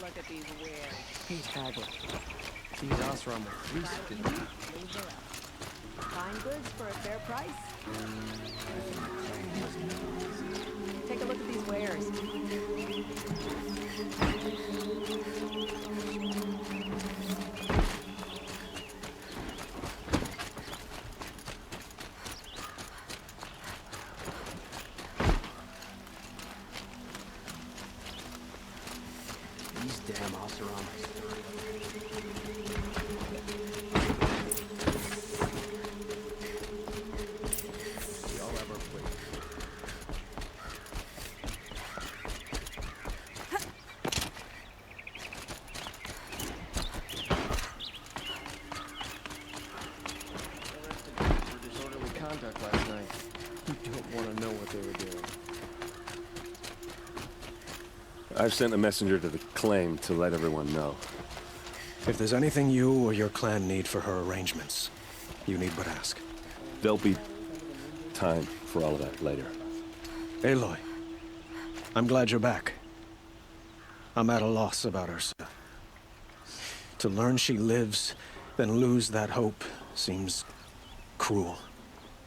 look at these wares. He's haggling. These Osram are Leave the rest. Fine goods for a fair price. Take a look at these wares. These damn Osramas. Conduct last night. You don't want to know what they were doing. I've sent a messenger to the claim to let everyone know. If there's anything you or your clan need for her arrangements, you need but ask. There'll be time for all of that later. Aloy, I'm glad you're back. I'm at a loss about Ursa. To learn she lives, then lose that hope seems cruel.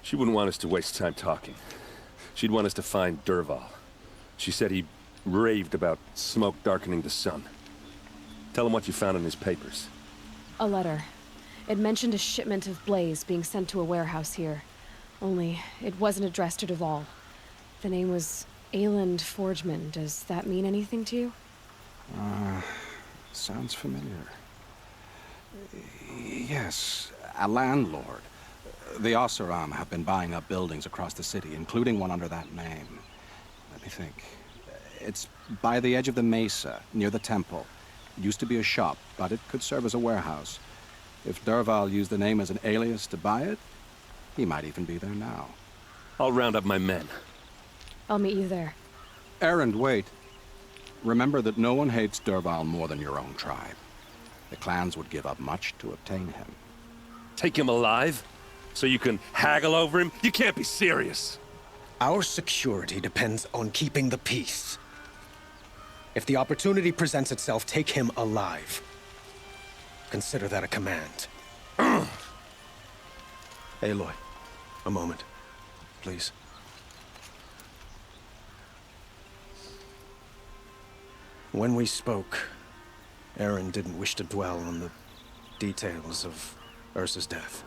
She wouldn't want us to waste time talking. She'd want us to find Dervahl. She said he raved about smoke darkening the sun. Tell him what you found in his papers. A letter. It mentioned a shipment of blaze being sent to a warehouse here. Only, it wasn't addressed to Dervahl. The name was Ayland Forgeman. Does that mean anything to you? Sounds familiar. Yes, a landlord. The Oseram have been buying up buildings across the city, including one under that name. Let me think. It's by the edge of the mesa, near the temple. It used to be a shop, but it could serve as a warehouse. If Dervahl used the name as an alias to buy it, he might even be there now. I'll round up my men. I'll meet you there. Erend, wait. Remember that no one hates Dervahl more than your own tribe. The clans would give up much to obtain him. Take him alive? So you can haggle over him? You can't be serious. Our security depends on keeping the peace. If the opportunity presents itself, take him alive. Consider that a command. Aloy, a moment, please. When we spoke, Erend didn't wish to dwell on the details of Ursa's death.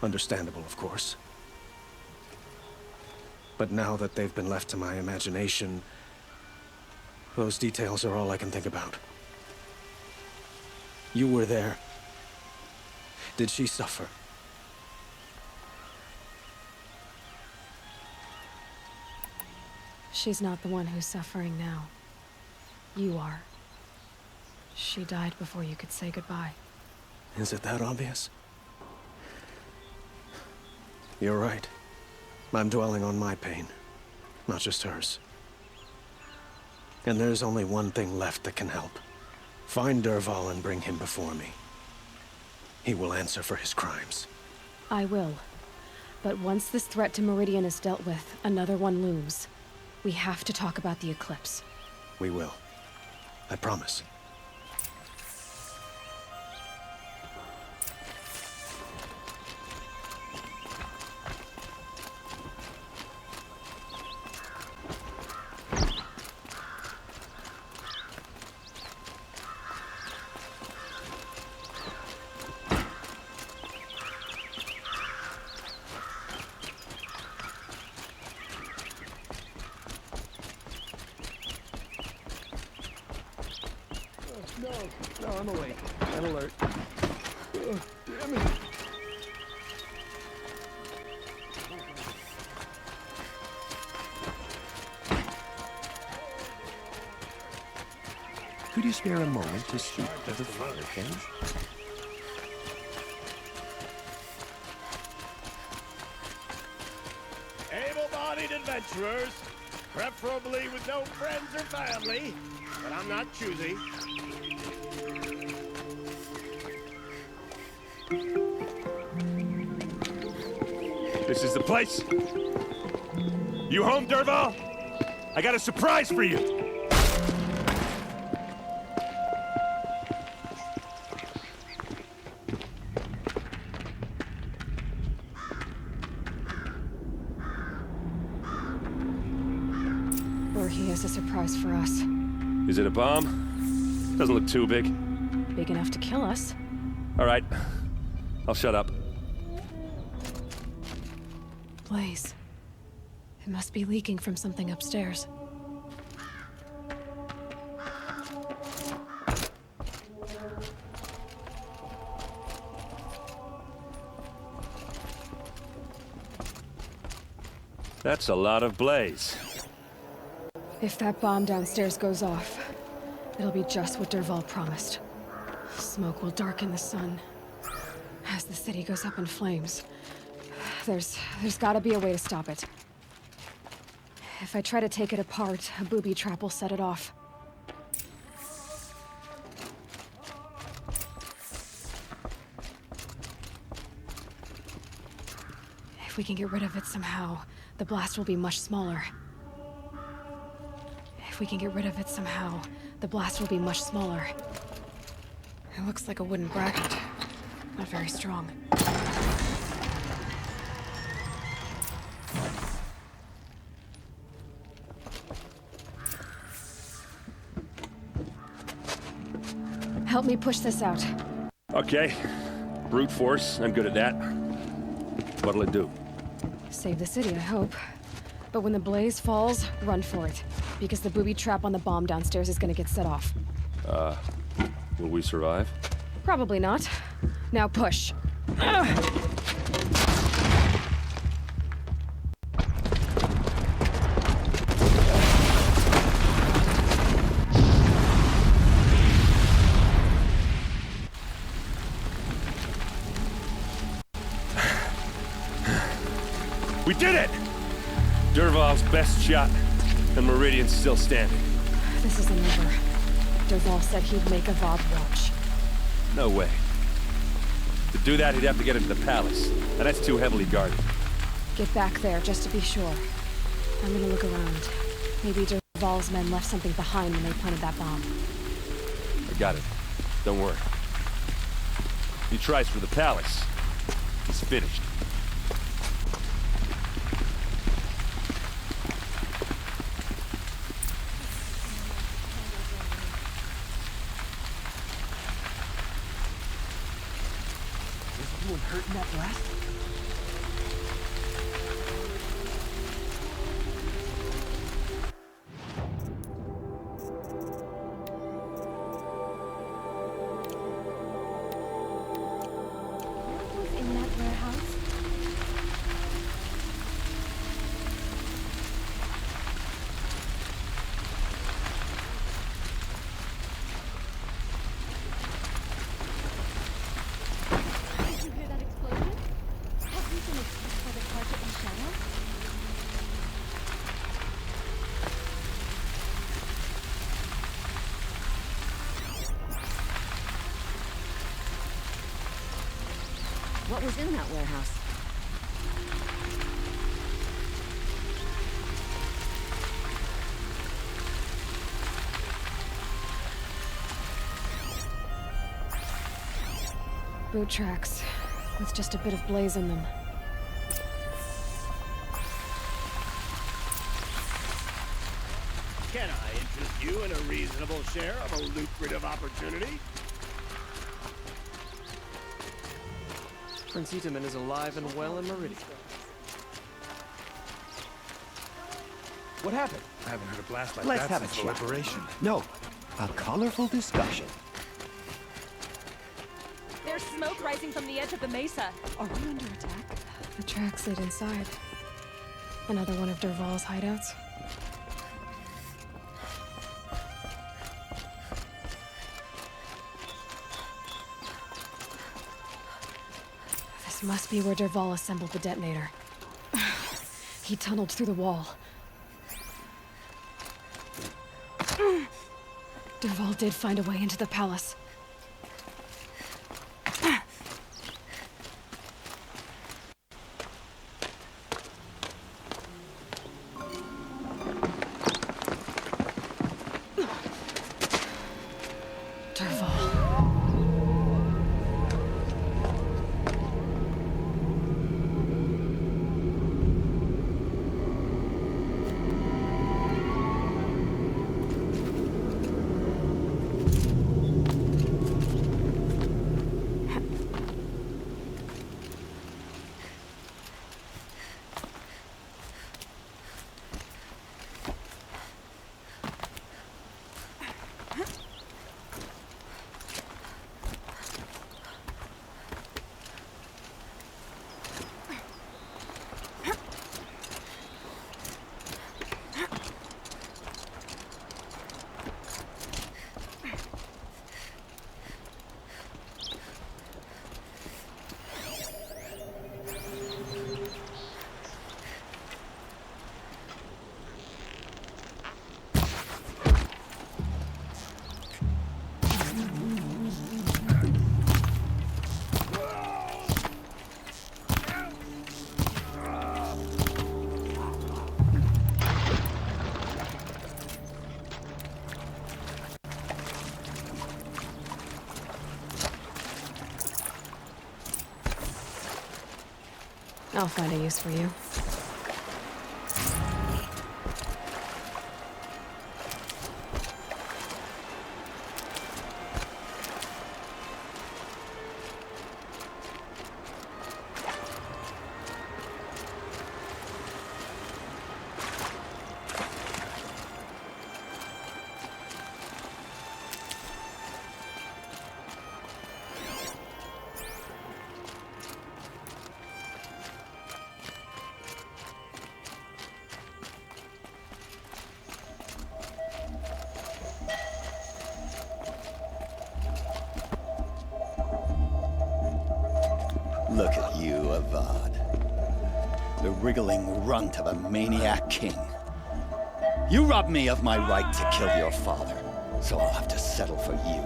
Understandable, of course. But now that they've been left to my imagination, those details are all I can think about. You were there. Did she suffer? She's not the one who's suffering now. You are. She died before you could say goodbye. Is it that obvious? You're right. I'm dwelling on my pain, not just hers. And there's only one thing left that can help. Find Dervahl and bring him before me. He will answer for his crimes. I will. But once this threat to Meradian is dealt with, another one looms. We have to talk about the eclipse. We will. I promise. No, I'm awake. And alert. Damn it. Could you spare a moment to speak to the father, Ken? Able-bodied adventurers, preferably with no friends or family, but I'm not choosy. This is the place. You home, Dervahl? I got a surprise for you. this a surprise for us. Is it a bomb? Doesn't look too big. Big enough to kill us. All right. I'll shut up. Blaze. It must be leaking from something upstairs. That's a lot of blaze. If that bomb downstairs goes off, it'll be just what Dervahl promised. Smoke will darken the sun. As the city goes up in flames, there's gotta be a way to stop it. If I try to take it apart, a booby trap will set it off. If we can get rid of it somehow, the blast will be much smaller. If we can get rid of it somehow, the blast will be much smaller. It looks like a wooden bracket. Not very strong. Help me push this out. Okay. Brute force, I'm good at that. What'll it do? Save the city, I hope. But when the blaze falls, run for it. Because the booby trap on the bomb downstairs is gonna get set off. Will we survive? Probably not. Now push. We did it! Dervahl's best shot, and Meradian's still standing. This isn't over. Dervahl said he'd make Avad watch. No way. To do that, he'd have to get into the palace, and that's too heavily guarded. Get back there, just to be sure. I'm gonna look around. Maybe Dervahl's men left something behind when they planted that bomb. I got it. Don't worry. He tries for the palace. He's finished. Hurt in that blast? Who's in that warehouse? Did you hear that explosion? Have we been attacked by the target in shadow? What was in that warehouse? Boot tracks, with just a bit of blaze in them. Can I interest you in a reasonable share of a lucrative opportunity? Prince Itaman is alive and well in Meradian. What happened? I haven't heard a blast like Let's that have a since chat. Liberation. No, a colorful discussion. There's smoke rising from the edge of the mesa. Are we under attack? The tracks lead inside. Another one of Dervahl's hideouts. This must be where Dervahl assembled the detonator. He tunneled through the wall. Dervahl did find a way into the palace. I'll find a use for you. Look at you, Avad. The wriggling runt of a maniac king. You robbed me of my right to kill your father, so I'll have to settle for you.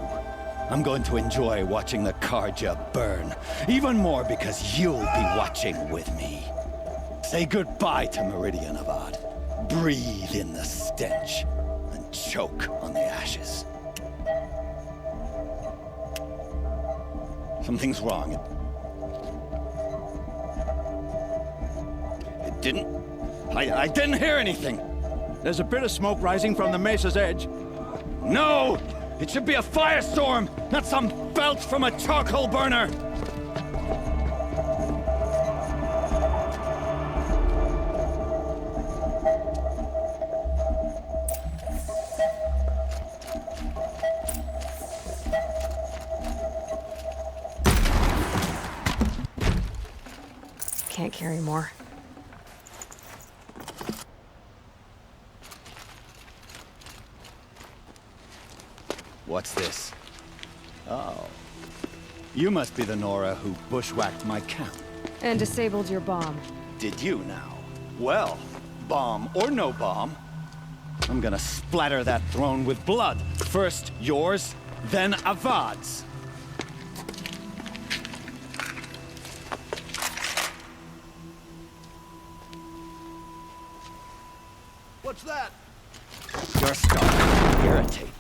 I'm going to enjoy watching the Karja burn, even more because you'll be watching with me. Say goodbye to Meradian, Avad. Breathe in the stench, and choke on the ashes. Something's wrong. I didn't hear anything. There's a bit of smoke rising from the mesa's edge. No! It should be a firestorm, not some belch from a charcoal burner! Can't carry more. What's this? Oh. You must be the Nora who bushwhacked my camp. And disabled your bomb. Did you now? Well, bomb or no bomb, I'm gonna splatter that throne with blood. First yours, then Avad's. What's that? You're starting to irritate me.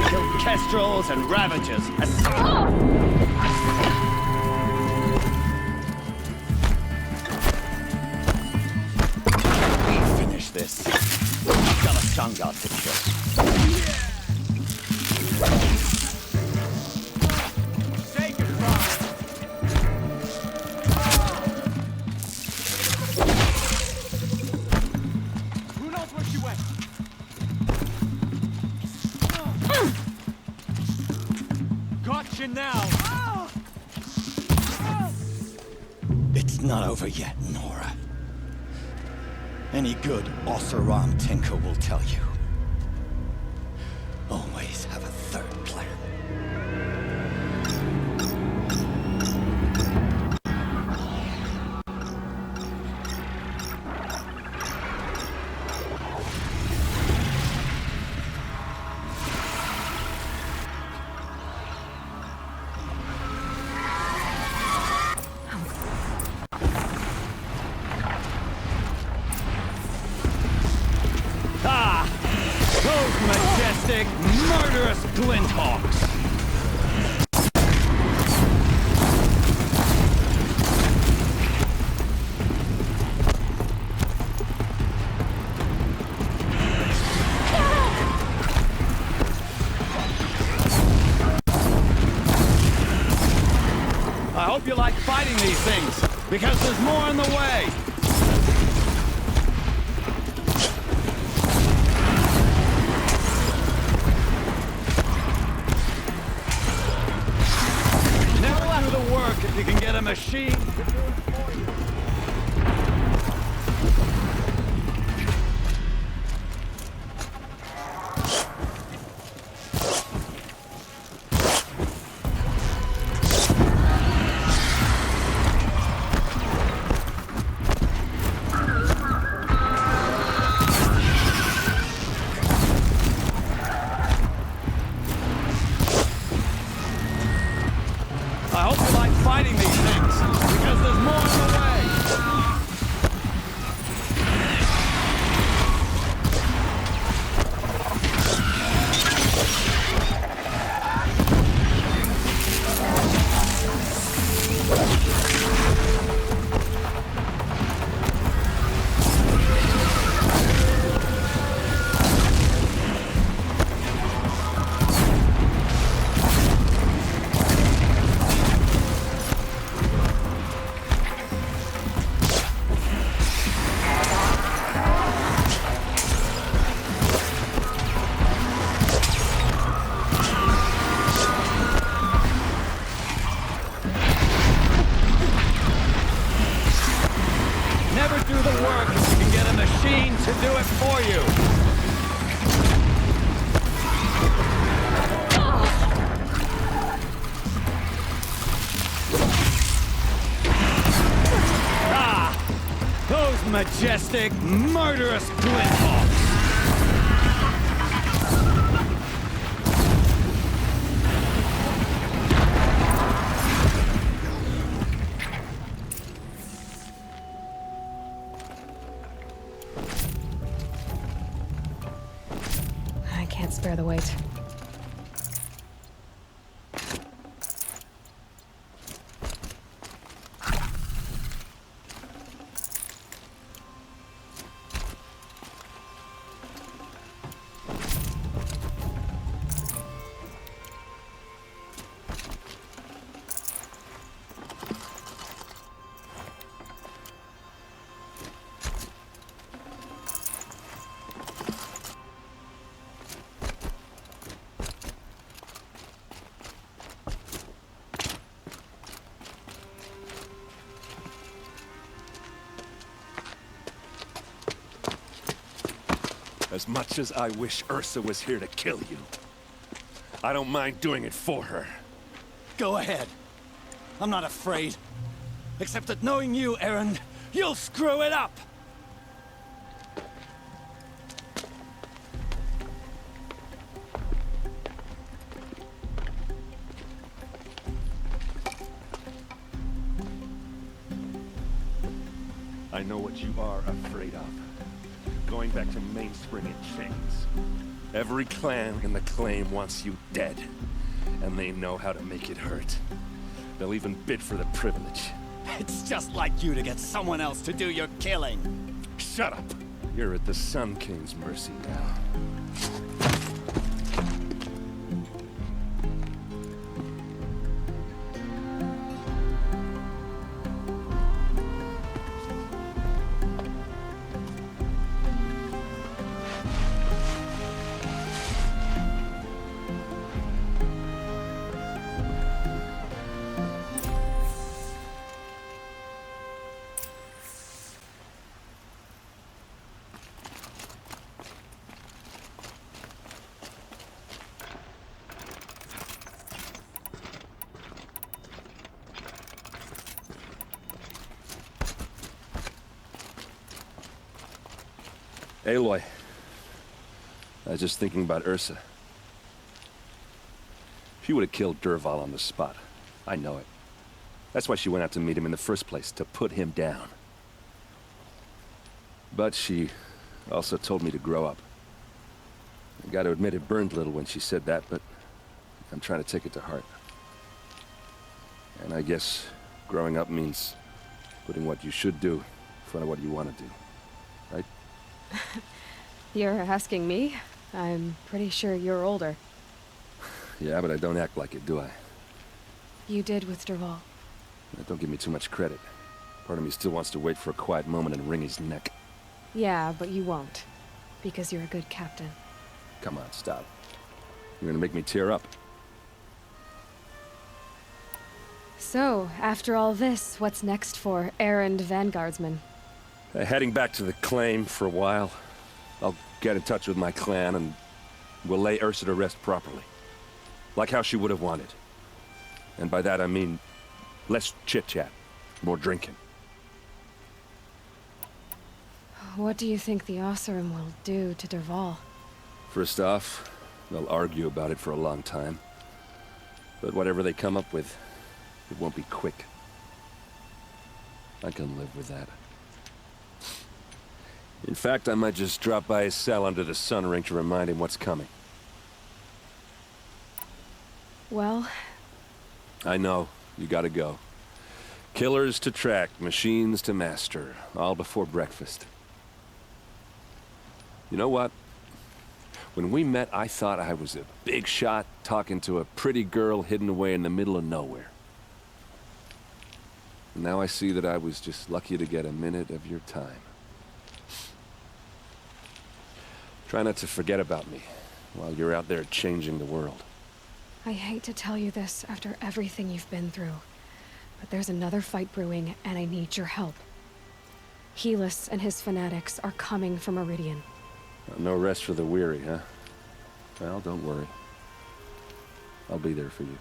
Kill kestrels and ravages. We finish this. I've got a sun god to kill. Say goodbye. Who knows where she went? Gotcha now. It's not over yet, Nora. Any good Oseram tinker will tell you. Always have a third plan. Those majestic, murderous glinthawks! I hope you like fighting these things, because there's more on the way! If you can get a machine to do it for you. for you! Those majestic, murderous glinthawks! I can't spare the weight. As much as I wish Ursa was here to kill you, I don't mind doing it for her. Go ahead. I'm not afraid. Except that knowing you, Erend, you'll screw it up! I know what you are afraid of. Going back to Mainspring in chains. Every clan in the claim wants you dead. And they know how to make it hurt. They'll even bid for the privilege. It's just like you to get someone else to do your killing. Shut up! You're at the Sun King's mercy now. Aloy. I was just thinking about Ursa. She would have killed Dervahl on the spot. I know it. That's why she went out to meet him in the first place, to put him down. But she also told me to grow up. I gotta admit it burned a little when she said that, but I'm trying to take it to heart. And I guess growing up means putting what you should do in front of what you want to do. Right? You're asking me? I'm pretty sure you're older. Yeah, but I don't act like it, do I? You did with Dervahl. Don't give me too much credit. Part of me still wants to wait for a quiet moment and wring his neck. Yeah, but you won't. Because you're a good captain. Come on, stop. You're gonna make me tear up. So, after all this, what's next for Erend Vanguardsman? Heading back to the claim for a while. I'll get in touch with my clan and we'll lay Ursa to rest properly. Like how she would have wanted. And by that I mean less chit-chat, more drinking. What do you think the Oseram will do to Dervahl? First off, they'll argue about it for a long time. But whatever they come up with, it won't be quick. I can live with that. In fact, I might just drop by his cell under the sun ring to remind him what's coming. Well... I know. You gotta go. Killers to track, machines to master. All before breakfast. You know what? When we met, I thought I was a big shot talking to a pretty girl hidden away in the middle of nowhere. And now I see that I was just lucky to get a minute of your time. Try not to forget about me while you're out there changing the world. I hate to tell you this after everything you've been through, but there's another fight brewing and I need your help. Highness and his fanatics are coming for Meradian. No rest for the weary, huh? Well, don't worry. I'll be there for you.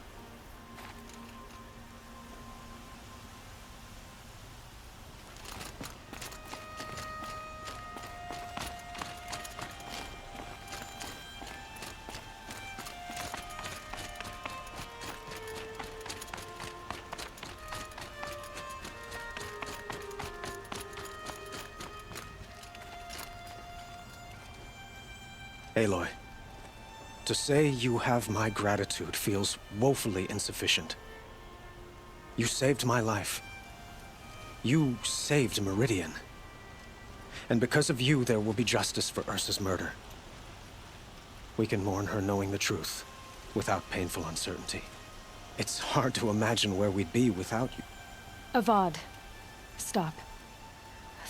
Aloy, to say you have my gratitude feels woefully insufficient. You saved my life. You saved Meradian. And because of you, there will be justice for Ursa's murder. We can mourn her knowing the truth, without painful uncertainty. It's hard to imagine where we'd be without you. Avad, stop.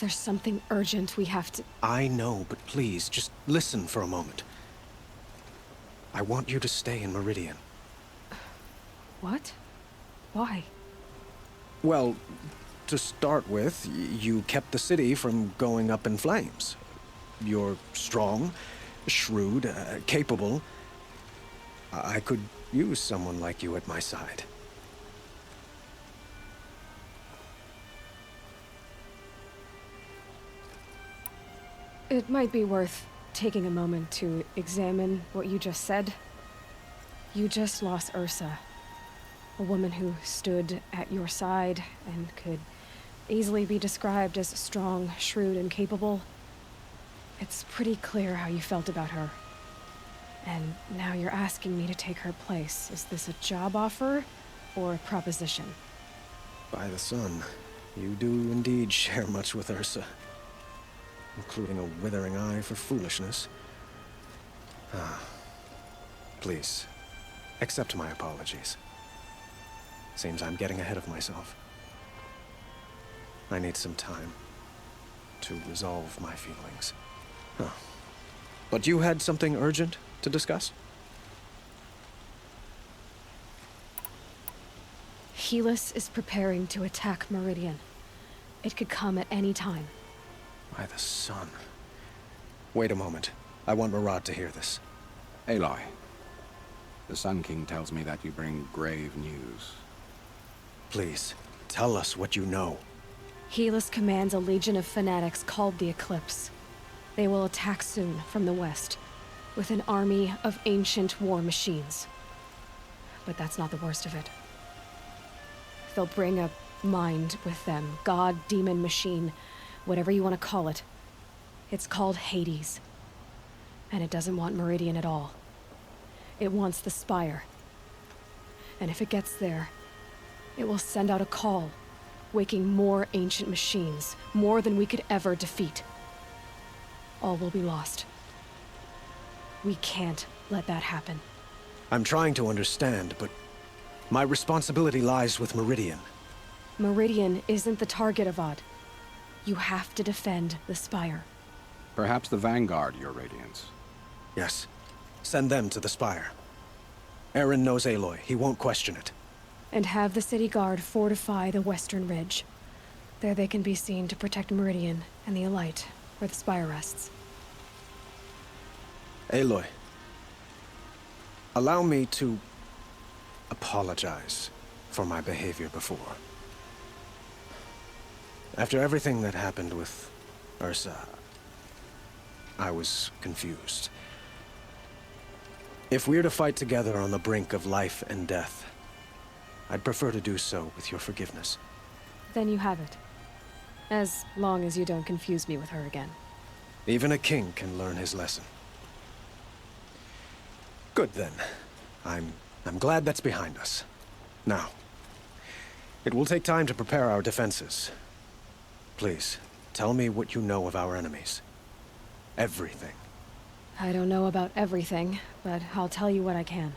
There's something urgent we have to... I know, but please, just listen for a moment. I want you to stay in Meradian. What? Why? Well, to start with, you kept the city from going up in flames. You're strong, shrewd, capable. I could use someone like you at my side. It might be worth taking a moment to examine what you just said. You just lost Ursa, a woman who stood at your side and could easily be described as strong, shrewd, and capable. It's pretty clear how you felt about her. And now you're asking me to take her place. Is this a job offer or a proposition? By the sun, you do indeed share much with Ursa. Including a withering eye for foolishness. Please, accept my apologies. Seems I'm getting ahead of myself. I need some time to resolve my feelings. But you had something urgent to discuss? Highness is preparing to attack Meradian. It could come at any time. By the sun. Wait a moment. I want Marad to hear this. Aloy, the Sun King tells me that you bring grave news. Please, tell us what you know. Highness commands a legion of fanatics called the Eclipse. They will attack soon from the west, with an army of ancient war machines. But that's not the worst of it. They'll bring a mind with them, god, demon, machine, whatever you want to call it. It's called Hades. And it doesn't want Meradian at all. It wants the Spire. And if it gets there, it will send out a call, waking more ancient machines, more than we could ever defeat. All will be lost. We can't let that happen. I'm trying to understand, but my responsibility lies with Meradian. Meradian isn't the target, Avad. You have to defend the Spire. Perhaps the Vanguard, Your Radiance. Yes. Send them to the Spire. Eren knows Aloy. He won't question it. And have the city guard fortify the western ridge. There they can be seen to protect Meradian and the Elite, where the Spire rests. Aloy, allow me to apologize for my behavior before. After everything that happened with Ursa, I was confused. If we're to fight together on the brink of life and death, I'd prefer to do so with your forgiveness. Then you have it. As long as you don't confuse me with her again. Even a king can learn his lesson. Good then. I'm glad that's behind us. Now, it will take time to prepare our defenses. Please, tell me what you know of our enemies. Everything. I don't know about everything, but I'll tell you what I can.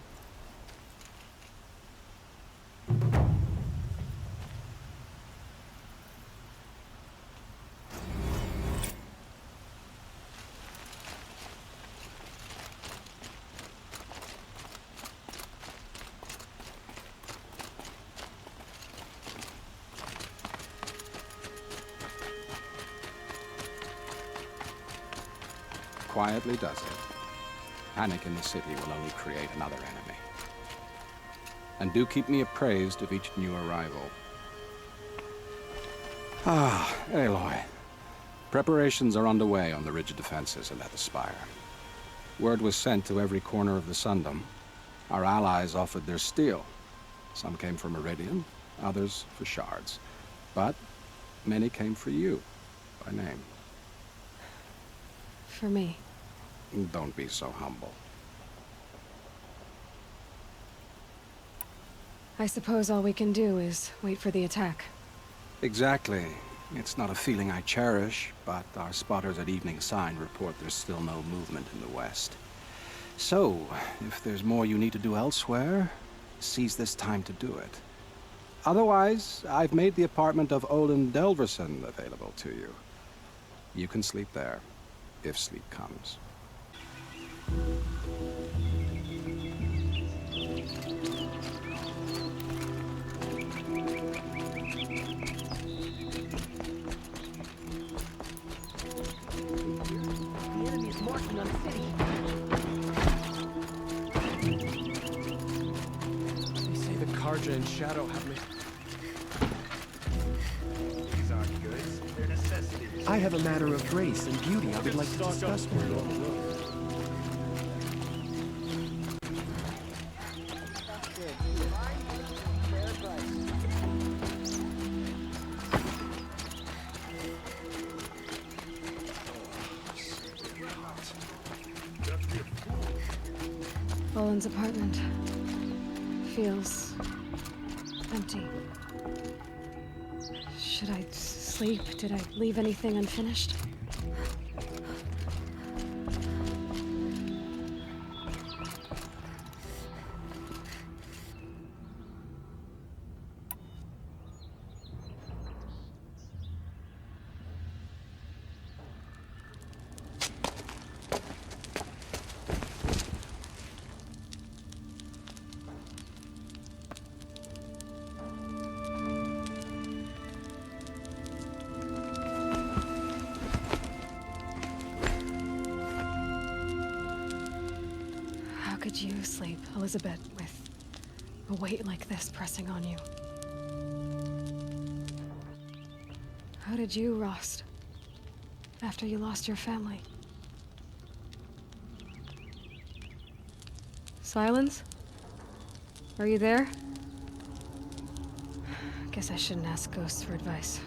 quietly does it. Panic in the city will only create another enemy. And do keep me appraised of each new arrival. Ah, Aloy. Preparations are underway on the rigid defenses at the Spire. Word was sent to every corner of the Sundom. Our allies offered their steel. Some came for Meradian, others for shards. But many came for you, by name. For me. Don't be so humble. I suppose all we can do is wait for the attack. Exactly. It's not a feeling I cherish, but our spotters at Evening Sign report there's still no movement in the west. So, if there's more you need to do elsewhere, seize this time to do it. Otherwise, I've made the apartment of Olin Delverson available to you. You can sleep there, if sleep comes. The enemy is marching on the city. They say the Karja and Shadow have me. These aren't goods. They're necessities. I have a matter of grace and beauty I would like to discuss with you. Olin's apartment feels empty. Should I sleep? Did I leave anything unfinished? How could you sleep, Elizabeth, with a weight like this pressing on you? How did you rust after you lost your family? Silence? Are you there? Guess I shouldn't ask ghosts for advice.